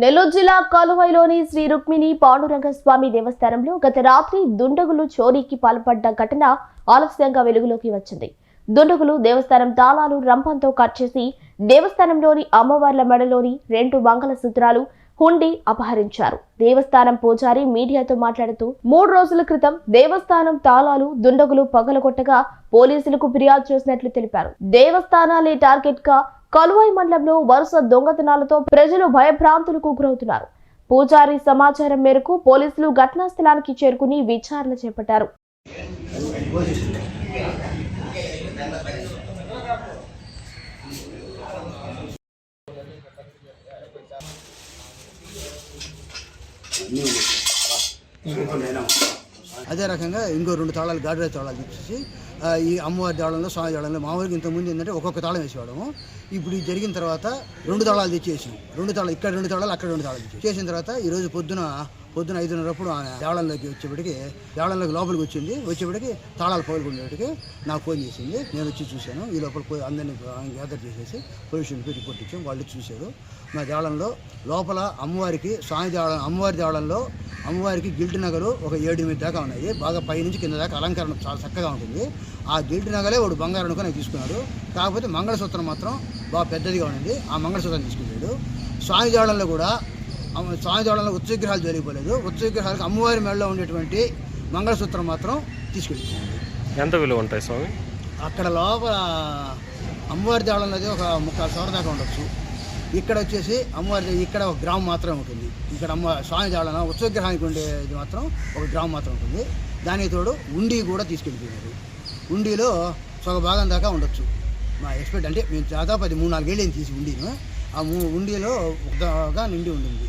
నెల్లూరు జిల్లా కాలువైలోని శ్రీ రుక్మిణి పాండురంగస్వామి దేవస్థానంలో గత రాత్రి దుండగులు చోరీకి పాల్పడ్డ ఘటన ఆలస్యంగా వెలుగులోకి వచ్చింది. దుండగులు దేవస్థానం తాళాలు రంపంతో కట్ చేసి దేవస్థానంలోని అమ్మవార్ల మెడలోని 2 మంగళసూత్రాలు హుండీ అపహరించారు. దేవస్థానం పూజారి మీడియాతో మాట్లాడుతూ 3 రోజుల క్రితం దేవస్థానం తాళాలు దుండగులు పగలగొట్టగా పోలీసులకు ఫిర్యాదు చేసినట్లు తెలిపారు. దేవస్థానాలే టార్గెట్ గా కలువై మండలంలో వరుస దొంగతనాలతో ప్రజలు భయభ్రాంతులకు గురవుతున్నారు. పూజారి సమాచారం మేరకు పోలీసులు ఘటనా స్థలానికి చేరుకుని విచారణ చేపట్టారు. అదే రకంగా ఇంకో 2 తాళాలు గాడిరేజ్ తాళాలు తెచ్చేసి ఈ అమ్మవారి తాళంలో స్వామి తాళంలో మామూలుగా ఇంతకుముందు ఏంటంటే ఒక్కొక్క తాళం వేసేవాడము. ఇప్పుడు ఇది జరిగిన తర్వాత 2 తాళాలు తెచ్చేసాం. 2 తాళాలు ఇక్కడ 2 తాళాలు అక్కడ 2 తాళాలు చేసిన తర్వాత ఈరోజు పొద్దున 5:30 దేవాలయంలోకి వచ్చేప్పటికి దేవాలయంలోకి లోపలికి వచ్చేప్పటికి తాళాలు పగులుకునేటికి నాకు ఫోన్ చేసింది. నేను వచ్చి చూశాను. ఈ లోపల అందరినీ గ్యాదర్ చేసేసి పోలీస్ స్టేషన్కి రిపోర్ట్ ఇచ్చాం. వాళ్ళు చూశారు. మా దేవాలయంలో లోపల అమ్మవారి దేవాలయంలో అమ్మవారికి గిల్ట్ నగలు ఒక 7-8 దాకా ఉన్నాయి. బాగా పైనుంచి కింద దాకా అలంకరణ చాలా చక్కగా ఉంటుంది. ఆ గిల్ట్ నగలే వాడు బంగారం అనుకుని తీసుకున్నాడు. కాకపోతే మంగళసూత్రం మాత్రం బాగా పెద్దదిగా ఉండింది. ఆ మంగళసూత్రం తీసుకున్నాడు. స్వామి దేవాలయంలో ఉత్సవిగ్రహాలు జరిగిపోలేదు. ఉత్సవిగ్రహాలకు అమ్మవారి మెడలో ఉండేటువంటి మంగళసూత్రం మాత్రం తీసుకెళ్ళిపోయింది. ఎంత విలువ ఉంటాయి స్వామి? అక్కడ లోపల అమ్మవారి దేవాలయంలో ఒక 3/4 సవర దాకా ఉండొచ్చు. ఇక్కడ వచ్చేసి అమ్మవారి ఇక్కడ 1 గ్రామం మాత్రమే ఉంటుంది. ఇక్కడ స్వామి దేవాలయం ఉత్సవిగ్రహానికి ఉండేది మాత్రం 1 గ్రామం మాత్రం ఉంటుంది. దానికి తోడు ఉండి కూడా తీసుకెళ్ళిపోయినారు. ఉండిలో సగ భాగం దాకా ఉండొచ్చు. మా ఎక్స్పెక్ట్ అంటే మేము దాదాపు 3-4 ఏళ్ళు తీసి ఉండిను. ఆ ఉండిలో ఒక నిండి ఉండింది.